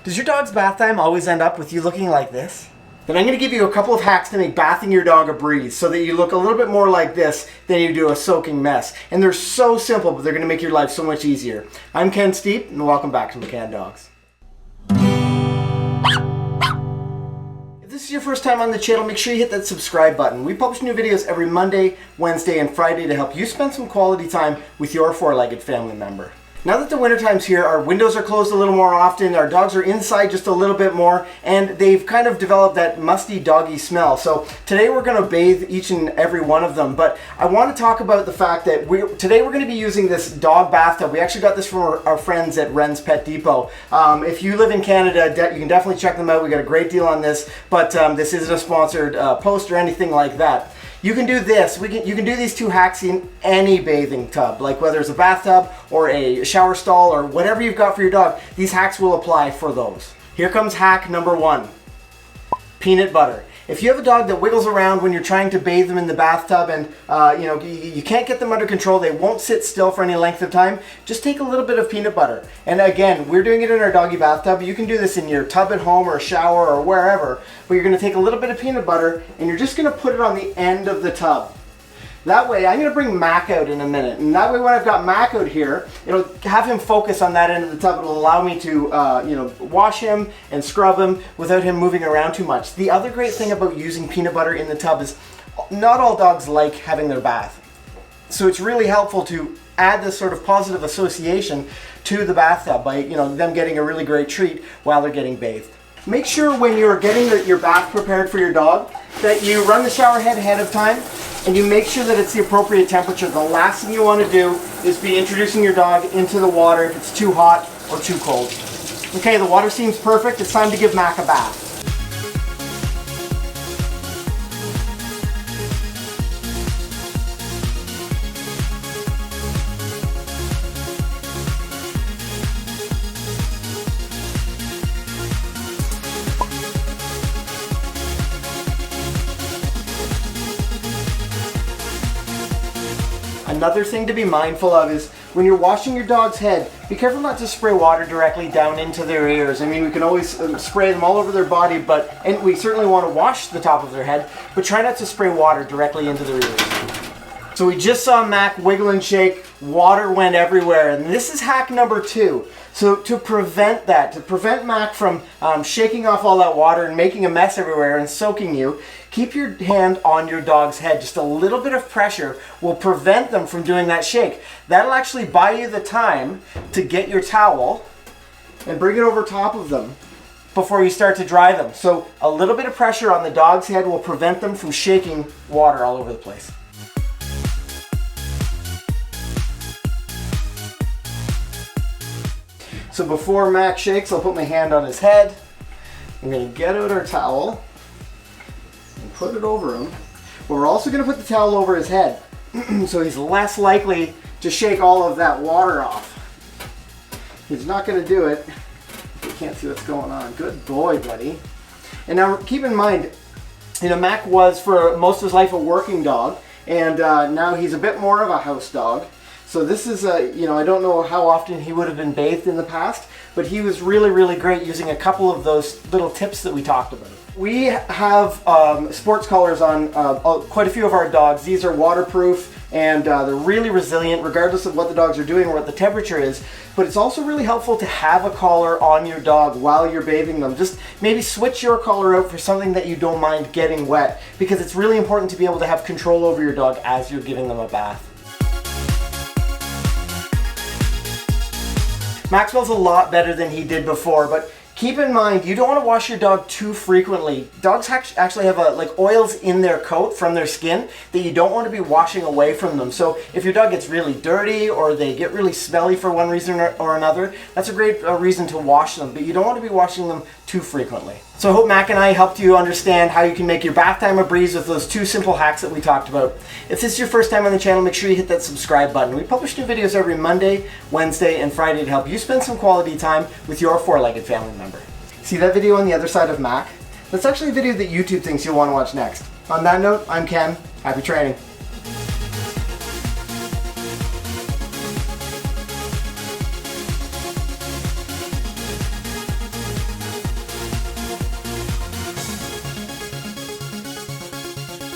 Does your dog's bath time always end up with you looking like this? Then I'm going to give you a couple of hacks to make bathing your dog a breeze so that you look a little bit more like this than you do a soaking mess. And they're so simple, but they're going to make your life so much easier. I'm Ken Steep, and welcome back to McCann Dogs. If this is your first time on the channel, make sure you hit that subscribe button. We publish new videos every Monday, Wednesday, and Friday to help you spend some quality time with your four-legged family member. Now that the winter time's here, our windows are closed a little more often, our dogs are inside just a little bit more, and they've kind of developed that musty doggy smell. So today we're going to bathe each and every one of them, but I want to talk about the fact that today we're going to be using this dog bathtub. We actually got this from our friends at Wren's Pet Depot. If you live in Canada, you can definitely check them out. We got a great deal on this, but this isn't a sponsored post or anything like that. You can do this. You can do these two hacks in any bathing tub, like whether it's a bathtub or a shower stall or whatever you've got for your dog. These hacks will apply for those. Here comes hack number one. Peanut butter. If you have a dog that wiggles around when you're trying to bathe them in the bathtub and you can't get them under control, they won't sit still for any length of time, just take a little bit of peanut butter. And again, we're doing it in our doggy bathtub. You can do this in your tub at home or a shower or wherever, but you're going to take a little bit of peanut butter and you're just going to put it on the end of the tub. That way, I'm going to bring Mac out in a minute, and that way when I've got Mac out here, it'll have him focus on that end of the tub. It'll allow me to wash him and scrub him without him moving around too much. The other great thing about using peanut butter in the tub is not all dogs like having their bath. So it's really helpful to add this sort of positive association to the bathtub by them getting a really great treat while they're getting bathed. Make sure when you're getting your bath prepared for your dog that you run the shower head ahead of time and you make sure that it's the appropriate temperature. The last thing you want to do is be introducing your dog into the water if it's too hot or too cold. Okay, the water seems perfect. It's time to give Mac a bath. Another thing to be mindful of is when you're washing your dog's head, be careful not to spray water directly down into their ears. I mean, we can always spray them all over their body, and we certainly want to wash the top of their head, but try not to spray water directly into their ears. So we just saw Mac wiggle and shake, water went everywhere, and this is hack number two. So to prevent Mac from shaking off all that water and making a mess everywhere and soaking you, keep your hand on your dog's head. Just a little bit of pressure will prevent them from doing that shake. That'll actually buy you the time to get your towel and bring it over top of them before you start to dry them. So a little bit of pressure on the dog's head will prevent them from shaking water all over the place. So before Mac shakes, I'll put my hand on his head. I'm going to get out our towel and put it over him. But we're also going to put the towel over his head so he's less likely to shake all of that water off. He's not going to do it. You can't see what's going on. Good boy, buddy. And now keep in mind, Mac was for most of his life a working dog, and now he's a bit more of a house dog. So this is I don't know how often he would have been bathed in the past, but he was really, really great using a couple of those little tips that we talked about. We have sports collars on quite a few of our dogs. These are waterproof and they're really resilient regardless of what the dogs are doing or what the temperature is. But it's also really helpful to have a collar on your dog while you're bathing them. Just maybe switch your collar out for something that you don't mind getting wet, because it's really important to be able to have control over your dog as you're giving them a bath. Mac smells a lot better than he did before, but keep in mind, you don't want to wash your dog too frequently. Dogs actually have oils in their coat from their skin that you don't want to be washing away from them. So if your dog gets really dirty or they get really smelly for one reason or another, that's a great reason to wash them, but you don't want to be washing them too frequently. So I hope Mac and I helped you understand how you can make your bath time a breeze with those two simple hacks that we talked about. If this is your first time on the channel, make sure you hit that subscribe button. We publish new videos every Monday, Wednesday, and Friday to help you spend some quality time with your four-legged family member. See that video on the other side of Mac? That's actually a video that YouTube thinks you'll want to watch next. On that note, I'm Ken. Happy training.